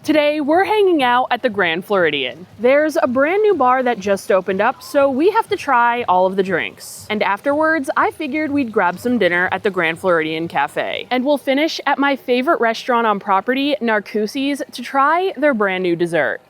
Today, we're hanging out at the Grand Floridian. There's a brand new bar that just opened up, so we have to try all of the drinks. And afterwards, I figured we'd grab some dinner at the Grand Floridian Cafe. And we'll finish at my favorite restaurant on property, Narcoossee's, to try their brand new dessert.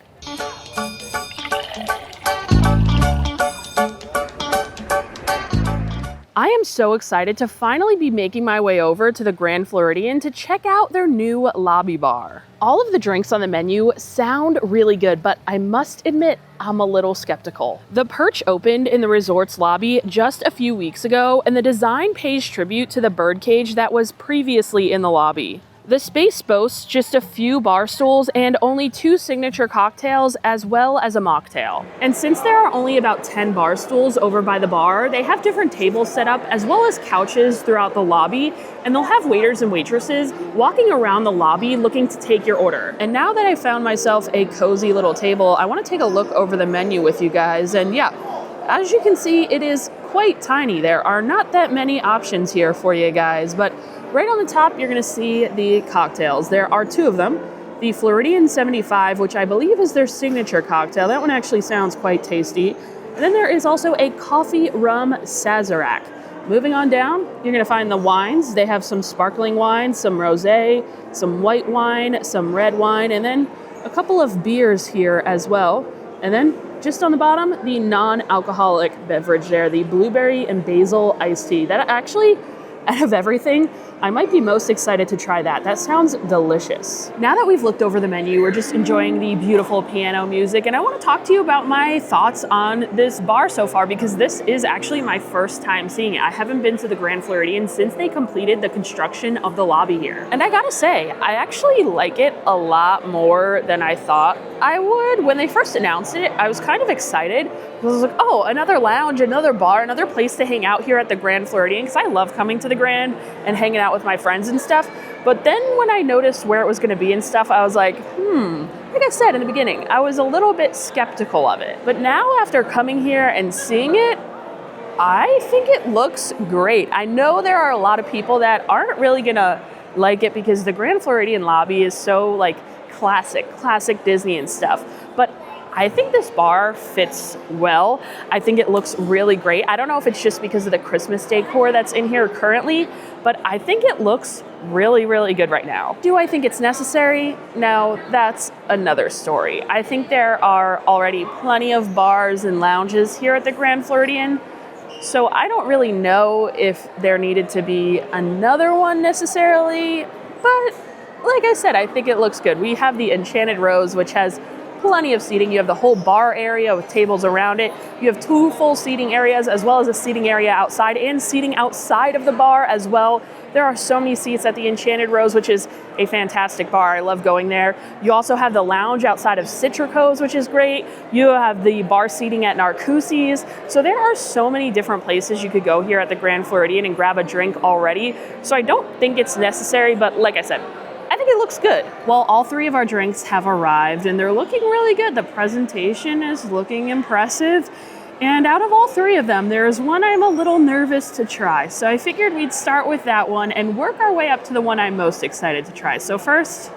I am so excited to finally be making my way over to the Grand Floridian to check out their new lobby bar. All of the drinks on the menu sound really good, but I must admit I'm a little skeptical. The Perch opened in the resort's lobby just a few weeks ago, and the design pays tribute to the birdcage that was previously in the lobby. The space boasts just a few bar stools and only 2 signature cocktails as well as a mocktail. And since there are only about 10 bar stools over by the bar, they have different tables set up as well as couches throughout the lobby, and they'll have waiters and waitresses walking around the lobby looking to take your order. And now that I found myself a cozy little table, I want to take a look over the menu with you guys. And yeah, as you can see, it is quite tiny. There are not that many options here for you guys, but right on the top, you're going to see the cocktails. There are 2 of them. The Floridian 75, which I believe is their signature cocktail. That one actually sounds quite tasty. And then there is also a coffee rum Sazerac. Moving on down, you're going to find the wines. They have some sparkling wine, some rosé, some white wine, some red wine, and then a couple of beers here as well. And then just on the bottom, the non-alcoholic beverage there, the blueberry and basil iced tea. That actually, out of everything, I might be most excited to try that. That sounds delicious. Now that we've looked over the menu, we're just enjoying the beautiful piano music, and I want to talk to you about my thoughts on this bar so far, because this is actually my first time seeing it. I haven't been to the Grand Floridian since they completed the construction of the lobby here. And I gotta say, I actually like it a lot more than I thought I would. When they first announced it, I was kind of excited. I was like, oh, another lounge, another bar, another place to hang out here at the Grand Floridian, because I love coming to the Grand and hanging out with my friends and stuff. But then when I noticed where it was going to be and stuff, I was like, like I said in the beginning, I was a little bit skeptical of it. But now after coming here and seeing it, I think it looks great. I know there are a lot of people that aren't really going to like it because the Grand Floridian lobby is so like classic Disney and stuff. But I think this bar fits well. I think it looks really great. I don't know if it's just because of the Christmas decor that's in here currently, but I think it looks really good right now. Do I think it's necessary? No, that's another story. I think there are already plenty of bars and lounges here at the Grand Floridian, so I don't really know if there needed to be another one necessarily, but like I said, I think it looks good. We have the Enchanted Rose, which has plenty of seating. You have the whole bar area with tables around it. You have 2 full seating areas as well as a seating area outside and seating outside of the bar as well. There are so many seats at the Enchanted Rose, which is a fantastic bar. I love going there. You also have the lounge outside of Citrico's, which is great. You have the bar seating at Narcoossee's. So there are so many different places you could go here at the Grand Floridian and grab a drink already. So I don't think it's necessary, but like I said, I think it looks good. Well, all 3 of our drinks have arrived and they're looking really good. The presentation is looking impressive. And out of all 3 of them, there is one I'm a little nervous to try. So I figured we'd start with that one and work our way up to the one I'm most excited to try. So first,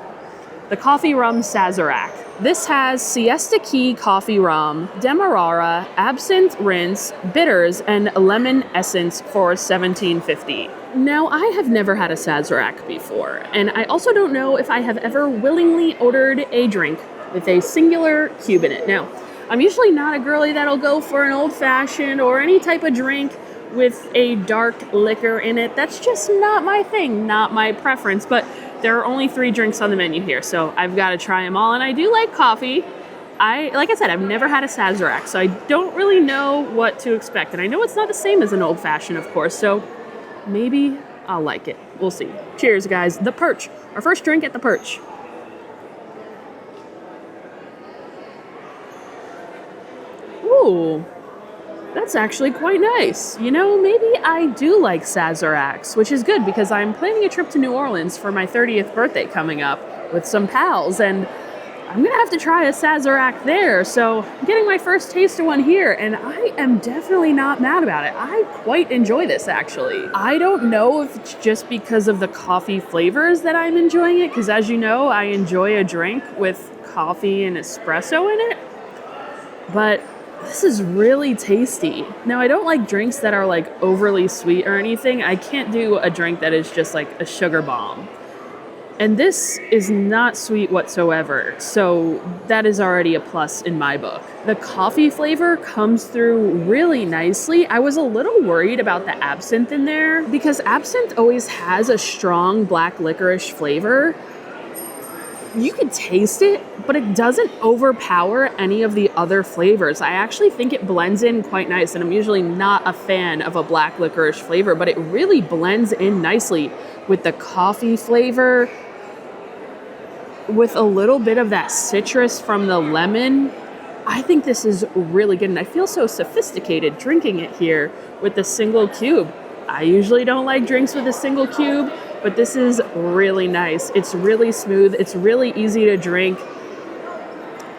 the coffee rum Sazerac. This has Siesta Key coffee rum, Demerara, absinthe rinse, bitters, and lemon essence for $17.50. Now, I have never had a Sazerac before, and I also don't know if I have ever willingly ordered a drink with a singular cube in it. Now, I'm usually not a girly that'll go for an old-fashioned or any type of drink with a dark liquor in it. That's just not my thing, not my preference, but there are only 3 drinks on the menu here, so I've got to try them all, and I do like coffee. Like I said, I've never had a Sazerac, so I don't really know what to expect, and I know it's not the same as an old-fashioned, of course, so maybe I'll like it. We'll see. Cheers, guys. The Perch. Our first drink at the Perch. Ooh, that's actually quite nice. You know, maybe I do like Sazeracs, which is good because I'm planning a trip to New Orleans for my 30th birthday coming up with some pals, and I'm gonna have to try a Sazerac there. So I'm getting my first taste of one here, and I am definitely not mad about it. I quite enjoy this, actually. I don't know if it's just because of the coffee flavors that I'm enjoying it, because as you know, I enjoy a drink with coffee and espresso in it, but this is really tasty. Now, I don't like drinks that are like overly sweet or anything. I can't do a drink that is just like a sugar bomb. And this is not sweet whatsoever, so that is already a plus in my book. The coffee flavor comes through really nicely. I was a little worried about the absinthe in there because absinthe always has a strong black licorice flavor. You can taste it, but it doesn't overpower any of the other flavors. I actually think it blends in quite nice, and I'm usually not a fan of a black licorice flavor, but it really blends in nicely with the coffee flavor, with a little bit of that citrus from the lemon. I think this is really good, and I feel so sophisticated drinking it here with the single cube. I usually don't like drinks with a single cube, but this is really nice. It's really smooth. It's really easy to drink.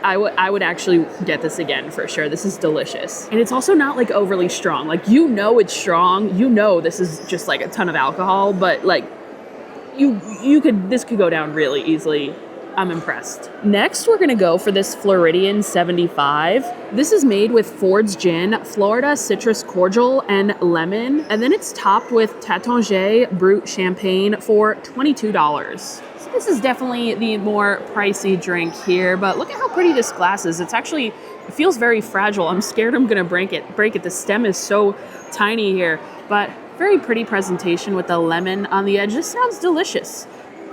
I would actually get this again for sure. This is delicious. And it's also not like overly strong. Like, you know it's strong. You know this is just like a ton of alcohol, but like this could go down really easily. I'm impressed. Next, we're gonna go for this Floridian 75. This is made with Ford's Gin, Florida Citrus Cordial, and Lemon. And then it's topped with Tatangier Brut Champagne for $22. So this is definitely the more pricey drink here, but look at how pretty this glass is. It feels very fragile. I'm scared I'm gonna break it. The stem is so tiny here, but very pretty presentation with the lemon on the edge. This sounds delicious.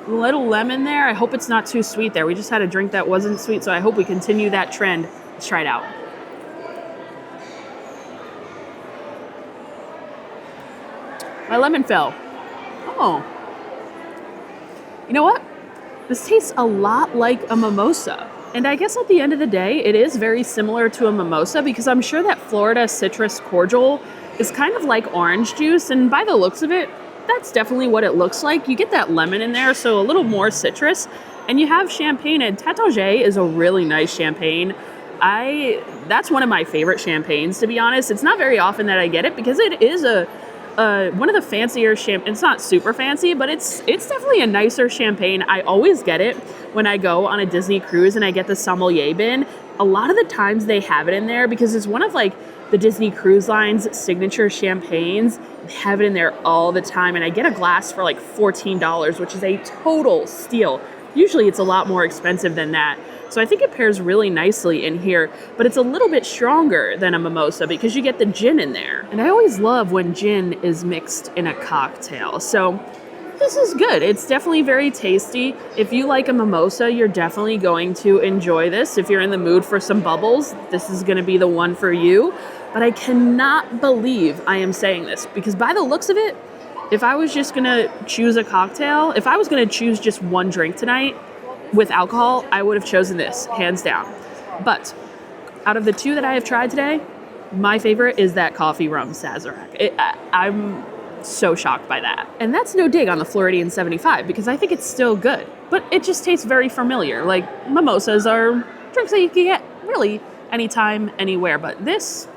Little lemon there. I hope it's not too sweet there. We just had a drink that wasn't sweet, so I hope we continue that trend. Let's try it out. My lemon fell. Oh. You know what? This tastes a lot like a mimosa. And I guess at the end of the day, it is very similar to a mimosa because I'm sure that Florida Citrus Cordial is kind of like orange juice, and by the looks of it, that's definitely what it looks like. You get that lemon in there, so a little more citrus, and you have champagne, and Tatangier is a really nice champagne. That's one of my favorite champagnes, to be honest. It's not very often that I get it because it is one of the fancier champagne. It's not super fancy, but it's definitely a nicer champagne. I always get it when I go on a Disney cruise and I get the sommelier bin. A lot of the times they have it in there because it's one of like the Disney Cruise Line's signature champagnes. They have it in there all the time, and I get a glass for like $14, which is a total steal. Usually it's a lot more expensive than that. So I think it pairs really nicely in here, but it's a little bit stronger than a mimosa because you get the gin in there. And I always love when gin is mixed in a cocktail. So this is good. It's definitely very tasty. If you like a mimosa, you're definitely going to enjoy this. If you're in the mood for some bubbles, this is going to be the one for you. But I cannot believe I am saying this because by the looks of it, if I was just going to choose a cocktail, if I was going to choose just one drink tonight with alcohol, I would have chosen this, hands down. But out of the two that I have tried today, my favorite is that coffee rum Sazerac. I'm so shocked by that. And that's no dig on the Floridian 75 because I think it's still good, but it just tastes very familiar. Like mimosas are drinks that you can get really anytime, anywhere, but this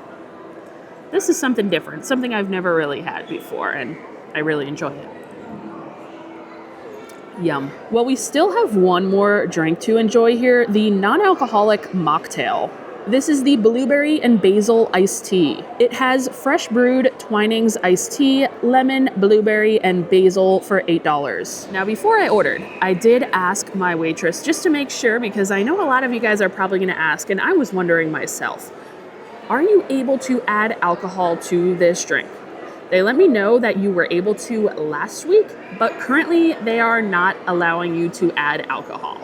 is something different, something I've never really had before, and I really enjoy it. Yum. Well, we still have one more drink to enjoy here, the non-alcoholic mocktail. This is the blueberry and basil iced tea. It has fresh brewed Twinings iced tea, lemon, blueberry, and basil for $8. Now, before I ordered, I did ask my waitress just to make sure, because I know a lot of you guys are probably gonna ask, and I was wondering myself, are you able to add alcohol to this drink? They let me know that you were able to last week, but currently they are not allowing you to add alcohol,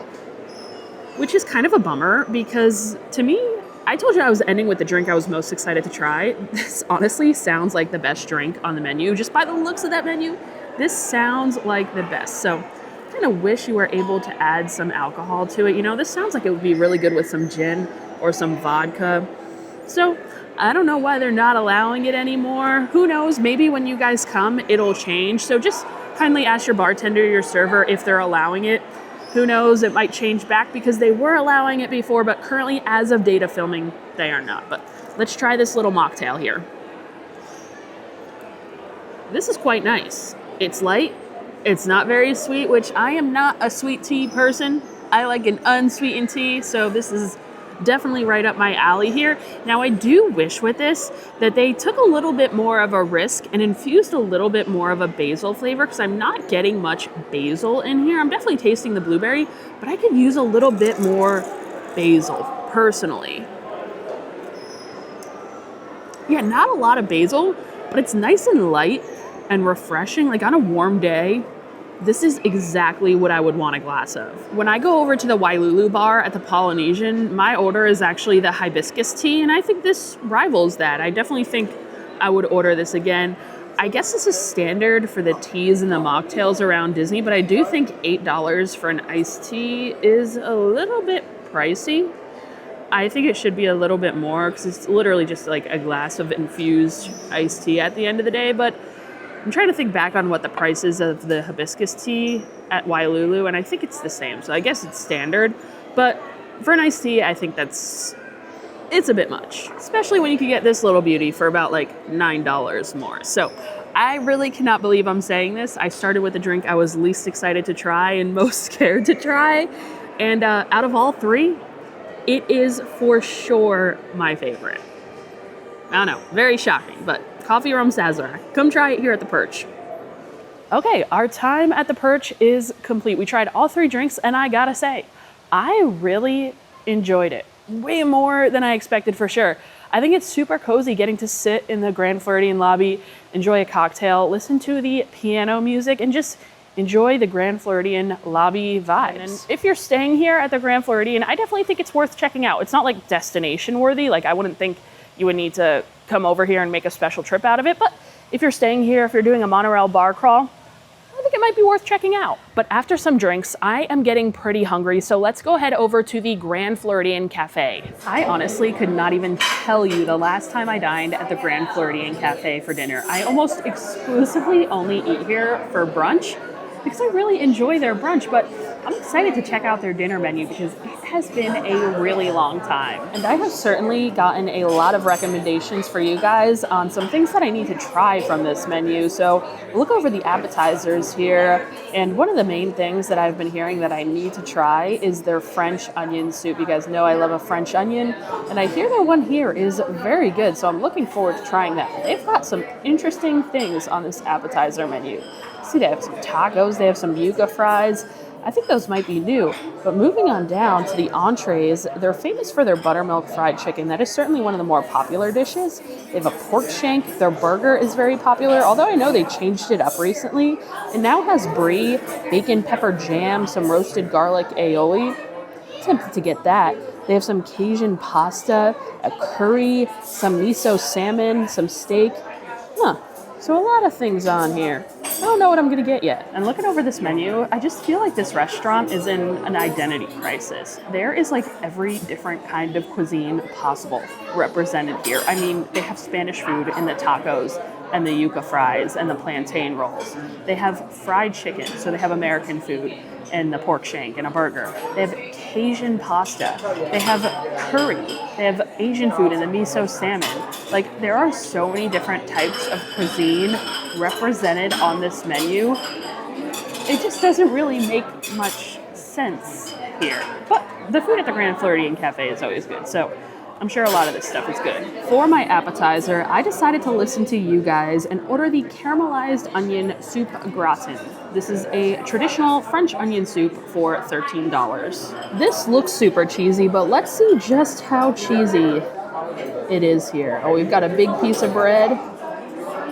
which is kind of a bummer because to me, I told you I was ending with the drink I was most excited to try. This honestly sounds like the best drink on the menu. Just by the looks of that menu, this sounds like the best. So I kind of wish you were able to add some alcohol to it. You know, this sounds like it would be really good with some gin or some vodka. So I don't know why they're not allowing it anymore. Who knows? Maybe when you guys come, it'll change. So just kindly ask your bartender, your server, if they're allowing it. Who knows, it might change back because they were allowing it before, but currently, as of data filming, they are not. But let's try this little mocktail here. This is quite nice. It's light. It's not very sweet, which I am not a sweet tea person. I like an unsweetened tea, so this is definitely right up my alley here. Now, I do wish with this that they took a little bit more of a risk and infused a little bit more of a basil flavor, because I'm not getting much basil in here. I'm definitely tasting the blueberry, but I could use a little bit more basil, personally. Yeah, not a lot of basil, but it's nice and light and refreshing. Like on a warm day, this is exactly what I would want a glass of. When I go over to the Wailulu bar at the Polynesian, my order is actually the hibiscus tea, and I think this rivals that. I definitely think I would order this again. I guess this is standard for the teas and the mocktails around Disney, but I do think $8 for an iced tea is a little bit pricey. I think it should be a little bit more, because it's literally just like a glass of infused iced tea at the end of the day. But I'm trying to think back on what the price is of the hibiscus tea at Wailulu, and I think it's the same. So I guess it's standard. But for an iced tea, I think it's a bit much, especially when you can get this little beauty for about like $9 more. So I really cannot believe I'm saying this. I started with a drink I was least excited to try and most scared to try. And out of all three, it is for sure my favorite. I don't know, very shocking, but coffee rum Sazerac. Come try it here at the Perch. Okay, our time at the Perch is complete. We tried all three drinks, and I gotta say, I really enjoyed it. Way more than I expected, for sure. I think it's super cozy getting to sit in the Grand Floridian lobby, enjoy a cocktail, listen to the piano music, and just enjoy the Grand Floridian lobby vibes. And if you're staying here at the Grand Floridian, I definitely think it's worth checking out. It's not like destination worthy. Like, I wouldn't think you would need to come over here and make a special trip out of it. But if you're staying here, if you're doing a monorail bar crawl, I think it might be worth checking out. But after some drinks, I am getting pretty hungry, so let's go head over to the Grand Floridian Cafe. I honestly could not even tell you the last time I dined at the Grand Floridian Cafe for dinner. I almost exclusively only eat here for brunch, because I really enjoy their brunch, but I'm excited to check out their dinner menu because it has been a really long time. And I have certainly gotten a lot of recommendations for you guys on some things that I need to try from this menu. So look over the appetizers here, and one of the main things that I've been hearing that I need to try is their French onion soup. You guys know I love a French onion, and I hear their one here is very good, so I'm looking forward to trying that. They've got some interesting things on this appetizer menu. See, they have some tacos, they have some yuca fries. I think those might be new. But moving on down to the entrees, they're famous for their buttermilk fried chicken. That is certainly one of the more popular dishes. They have a pork shank. Their burger is very popular, although I know they changed it up recently. It now has brie, bacon pepper jam, some roasted garlic aioli. Tempted to get that. They have some Cajun pasta, a curry, some miso salmon, some steak. So a lot of things on here. I don't know what I'm gonna get yet. And looking over this menu, I just feel like this restaurant is in an identity crisis. There is like every different kind of cuisine possible represented here. I mean, they have Spanish food in the tacos and the yuca fries and the plantain rolls. They have fried chicken, so they have American food and the pork shank and a burger. They have Cajun pasta. They have curry. They have Asian food and the miso salmon. Like, there are so many different types of cuisine represented on this menu. It just doesn't really make much sense here. But the food at the Grand Floridian Cafe is always good, so I'm sure a lot of this stuff is good. For my appetizer, I decided to listen to you guys and order the caramelized onion soup gratin. This is a traditional French onion soup for $13. This looks super cheesy, but let's see just how cheesy it is here. Oh, we've got a big piece of bread.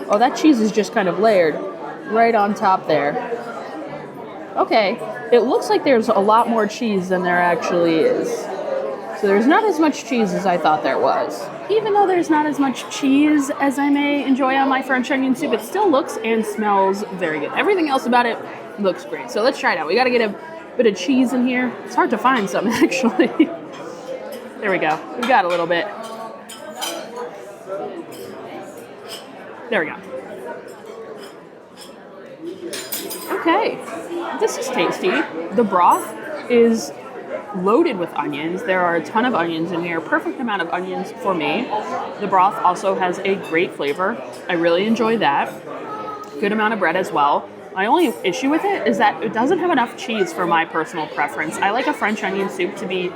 Oh, that cheese is just kind of layered right on top there. Okay, it looks like there's a lot more cheese than there actually is. So there's not as much cheese as I thought there was. Even though there's not as much cheese as I may enjoy on my French onion soup, it still looks and smells very good. Everything else about it looks great. So let's try it out. We gotta get a bit of cheese in here. It's hard to find some, actually. There we go. We got a little bit. There we go. Okay, this is tasty. The broth is loaded with onions. There are a ton of onions in here, perfect amount of onions for me. The broth also has a great flavor. I really enjoy that. Good amount of bread as well. My only issue with it is that it doesn't have enough cheese for my personal preference. I like a French onion soup to be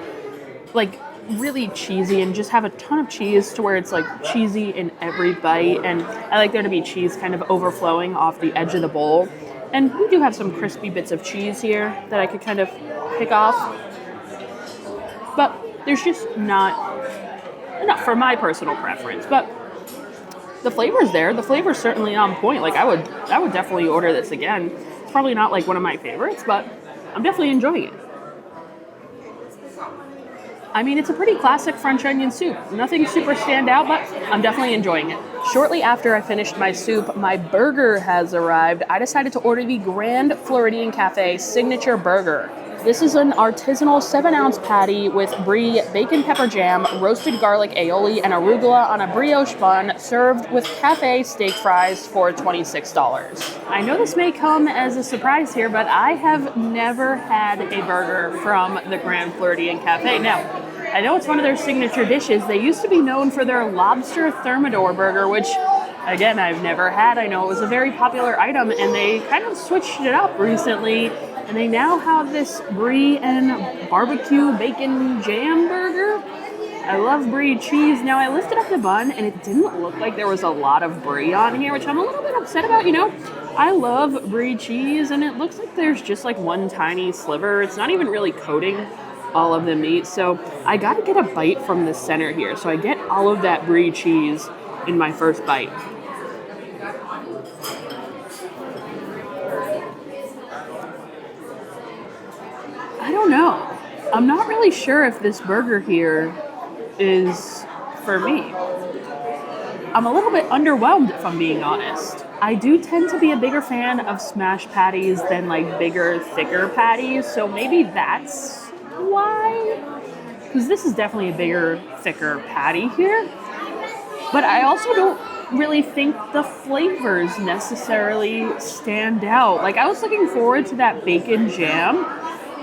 like really cheesy and just have a ton of cheese to where it's like cheesy in every bite, and I like there to be cheese kind of overflowing off the edge of the bowl. And we do have some crispy bits of cheese here that I could kind of pick off. But there's just not enough for my personal preference. But the flavor's there. The flavor's certainly on point. Like I would definitely order this again. It's probably not like one of my favorites, but I'm definitely enjoying it. I mean, it's a pretty classic French onion soup. Nothing super standout, but I'm definitely enjoying it. Shortly after I finished my soup, my burger has arrived. I decided to order the Grand Floridian Cafe signature burger. This is an artisanal 7-ounce patty with brie, bacon pepper jam, roasted garlic aioli, and arugula on a brioche bun, served with cafe steak fries for $26. I know this may come as a surprise here, but I have never had a burger from the Grand Floridian Cafe. Now, I know it's one of their signature dishes. They used to be known for their lobster thermidor burger, which, again, I've never had. I know it was a very popular item, and they kind of switched it up recently. And they now have this brie and barbecue bacon jam burger. I love brie cheese. Now, I lifted up the bun, and it didn't look like there was a lot of brie on here, which I'm a little bit upset about. You know, I love brie cheese, and it looks like there's just like one tiny sliver. It's not even really coating all of the meat. So I got to get a bite from the center here. So I get all of that brie cheese in my first bite. I don't know. I'm not really sure if this burger here is for me. I'm a little bit underwhelmed, if I'm being honest. I do tend to be a bigger fan of smash patties than like bigger, thicker patties, so maybe that's why. Because this is definitely a bigger, thicker patty here. But I also don't really think the flavors necessarily stand out. Like, I was looking forward to that bacon jam.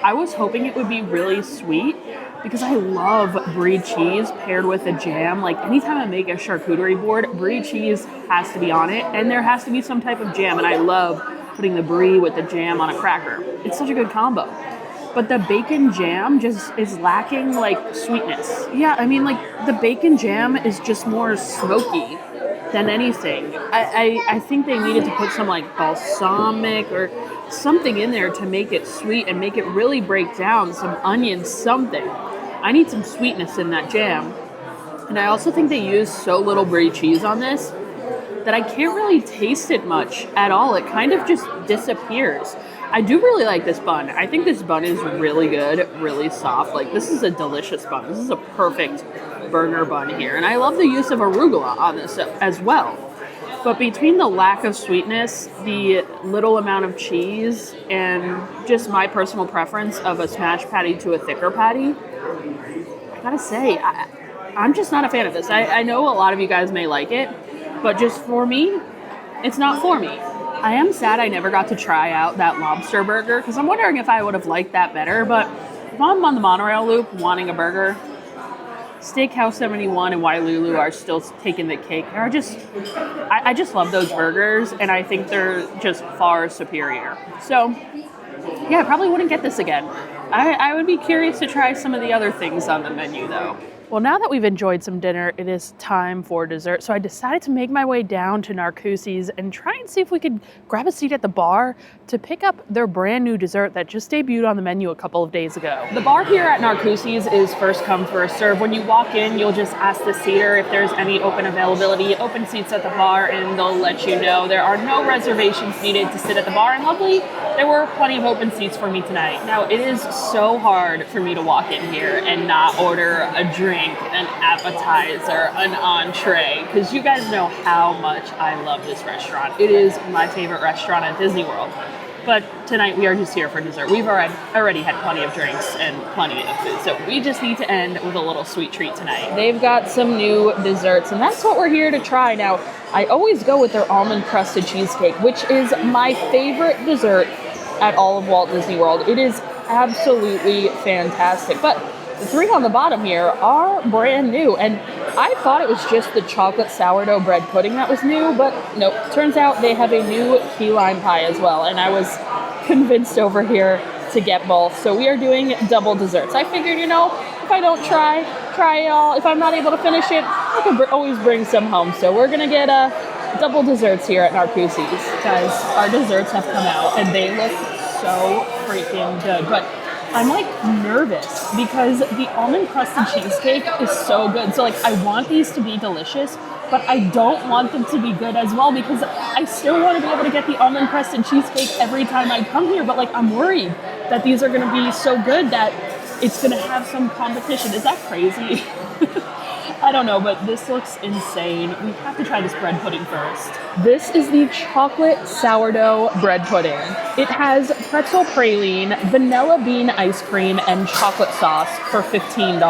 I was hoping it would be really sweet because I love brie cheese paired with a jam. Like, anytime I make a charcuterie board, brie cheese has to be on it, and there has to be some type of jam, and I love putting the brie with the jam on a cracker. It's such a good combo. But the bacon jam just is lacking, like, sweetness. Yeah, I mean, like, the bacon jam is just more smoky than anything. I think they needed to put some, like, balsamic or something in there to make it sweet and make it really break down, some onions, something. I need some sweetness in that jam. And I also think they use so little brie cheese on this that I can't really taste it much at all. It kind of just disappears. I do really like this bun. I think this bun is really good, really soft. Like, this is a delicious bun. This is a perfect burger bun here. And I love the use of arugula on this as well. But between the lack of sweetness, the little amount of cheese, and just my personal preference of a smash patty to a thicker patty, I gotta say, I'm just not a fan of this. I know a lot of you guys may like it, but just for me, it's not for me. I am sad I never got to try out that lobster burger, because I'm wondering if I would have liked that better. But if I'm on the monorail loop wanting a burger, Steakhouse 71 and Wailulu are still taking the cake. They're just, I just love those burgers, and I think they're just far superior. So, yeah, I probably wouldn't get this again. I would be curious to try some of the other things on the menu, though. Well, now that we've enjoyed some dinner, it is time for dessert. So I decided to make my way down to Narcoossee's and try and see if we could grab a seat at the bar to pick up their brand new dessert that just debuted on the menu a couple of days ago. The bar here at Narcoossee's is first come, first serve. When you walk in, you'll just ask the seater if there's any open availability, open seats at the bar, and they'll let you know. There are no reservations needed to sit at the bar, and luckily, there were plenty of open seats for me tonight. Now, it is so hard for me to walk in here and not order a drink, an appetizer, an entree, because you guys know how much I love this restaurant. It is my favorite restaurant at Disney World. But tonight we are just here for dessert. We've already had plenty of drinks and plenty of food, so we just need to end with a little sweet treat tonight. They've got some new desserts, and that's what we're here to try. Now, I always go with their almond crusted cheesecake, which is my favorite dessert at all of Walt Disney World. It is absolutely fantastic. But the three on the bottom here are brand new, and I thought it was just the chocolate sourdough bread pudding that was new, but nope. Turns out they have a new key lime pie as well, and I was convinced over here to get both. So we are doing double desserts. I figured, you know, if I don't try it all, if I'm not able to finish it, I could always bring some home. So we're gonna get double desserts here at Narcoossee's. Guys, our desserts have come out and they look so freaking good. But I'm like nervous because the almond crusted cheesecake is so good. So like I want these to be delicious, but I don't want them to be good as well because I still want to be able to get the almond crusted cheesecake every time I come here. But like I'm worried that these are going to be so good that it's going to have some competition. Is that crazy? I don't know, but this looks insane. We have to try this bread pudding first. This is the chocolate sourdough bread pudding. It has pretzel praline, vanilla bean ice cream, and chocolate sauce for $15.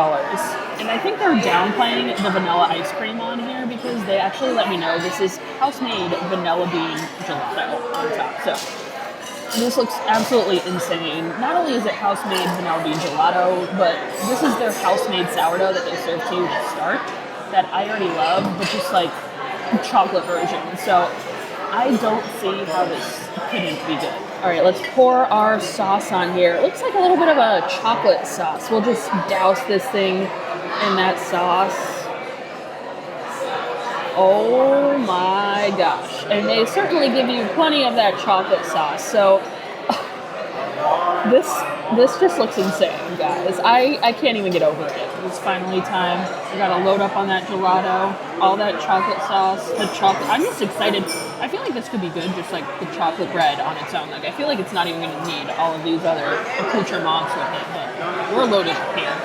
And I think they're downplaying the vanilla ice cream on here because they actually let me know this is house-made vanilla bean gelato on top. So this looks absolutely insane. Not only is it house-made vanilla bean gelato, but this is their house-made sourdough that they serve to you to start that I already love, but just like chocolate version. So I don't see how this couldn't be good. All right, let's pour our sauce on here. It looks like a little bit of a chocolate sauce. We'll just douse this thing in that sauce. Oh my gosh. And they certainly give you plenty of that chocolate sauce. So this just looks insane, guys. I can't even get over it. It's finally time. We gotta load up on that gelato, all that chocolate sauce, the chocolate. I'm just excited. I feel like this could be good, just like the chocolate bread on its own. Like I feel like it's not even gonna need all of these other accoutrements with it, but we're loaded up here.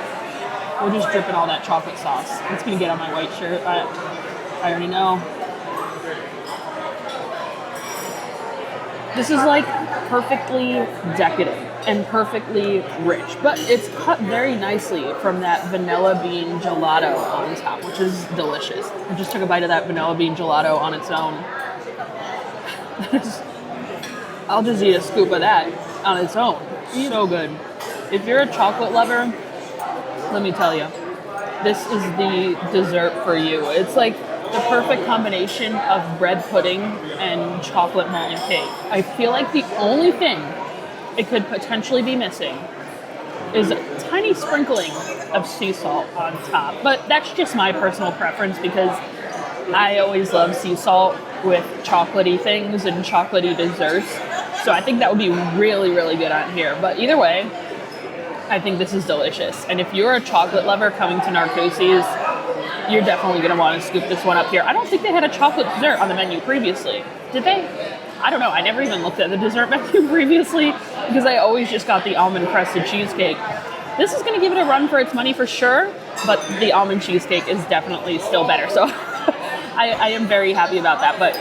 We're just dripping all that chocolate sauce. It's gonna get on my white shirt. I already know. This is like perfectly decadent and perfectly rich, but it's cut very nicely from that vanilla bean gelato on top, which is delicious. I just took a bite of that vanilla bean gelato on its own. I'll just eat a scoop of that on its own. So good. If you're a chocolate lover, let me tell you, this is the dessert for you. It's like the perfect combination of bread pudding and chocolate molten cake. I feel like the only thing it could potentially be missing is a tiny sprinkling of sea salt on top. But that's just my personal preference because I always love sea salt with chocolatey things and chocolatey desserts. So I think that would be really, really good on here. But either way, I think this is delicious. And if you're a chocolate lover coming to Narcoossee's, you're definitely going to want to scoop this one up here. I don't think they had a chocolate dessert on the menu previously. Did they? I don't know. I never even looked at the dessert menu previously because I always just got the almond crusted cheesecake. This is going to give it a run for its money for sure, but the almond cheesecake is definitely still better. So I am very happy about that. But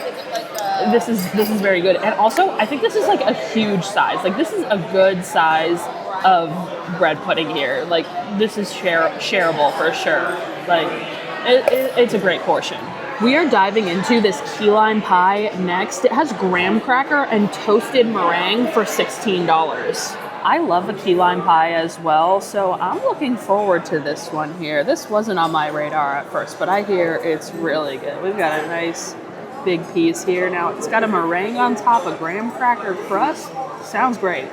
this is very good. And also, I think this is like a huge size. Like this is a good size of bread pudding here. Like this is shareable for sure. Like it's a great portion. We are diving into this key lime pie next. It has graham cracker and toasted meringue for $16. I love a key lime pie as well, so I'm looking forward to this one here. This wasn't on my radar at first, but I hear it's really good. We've got a nice big piece here. Now it's got a meringue on top, a graham cracker crust. Sounds great.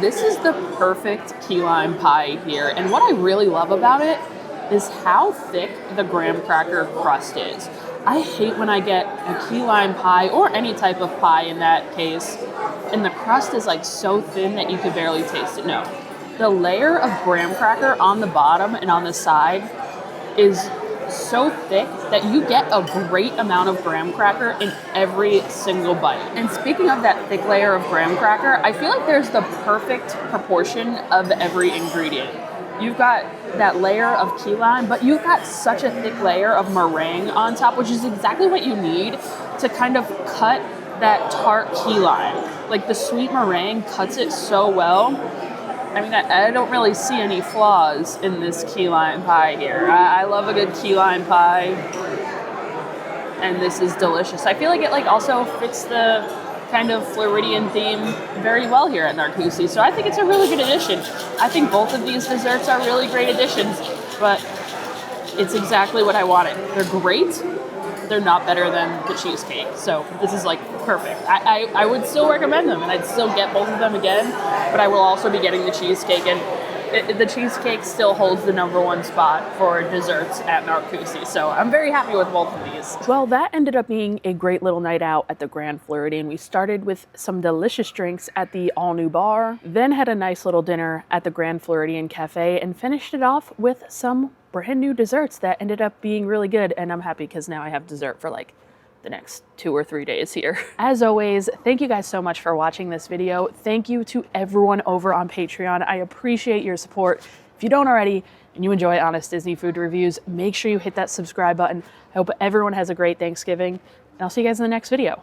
This is the perfect key lime pie here, and what I really love about it is how thick the graham cracker crust is. I hate when I get a key lime pie, or any type of pie in that case, and the crust is like so thin that you could barely taste it. No, the layer of graham cracker on the bottom and on the side is so thick that you get a great amount of graham cracker in every single bite. And speaking of that thick layer of graham cracker, I feel like there's the perfect proportion of every ingredient. You've got that layer of key lime, but you've got such a thick layer of meringue on top, which is exactly what you need to kind of cut that tart key lime. Like the sweet meringue cuts it so well. I mean, I don't really see any flaws in this key lime pie here. I love a good key lime pie, and this is delicious. I feel like it like also fits the kind of Floridian theme very well here at Narcoossee. So I think it's a really good addition. I think both of these desserts are really great additions, but it's exactly what I wanted. They're great. They're not better than the cheesecake. So this is like perfect. I would still recommend them, and I'd still get both of them again, but I will also be getting the cheesecake, and the cheesecake still holds the #1 spot for desserts at Narcoossee. So I'm very happy with both of these. Well, that ended up being a great little night out at the Grand Floridian. We started with some delicious drinks at the all-new bar, then had a nice little dinner at the Grand Floridian Cafe, and finished it off with some brand new desserts that ended up being really good. And I'm happy because now I have dessert for like the next 2 or 3 days here. As always, thank you guys so much for watching this video. Thank you to everyone over on Patreon. I appreciate your support. If you don't already and you enjoy Honest Disney food reviews, make sure you hit that subscribe button. I hope everyone has a great Thanksgiving, and I'll see you guys in the next video.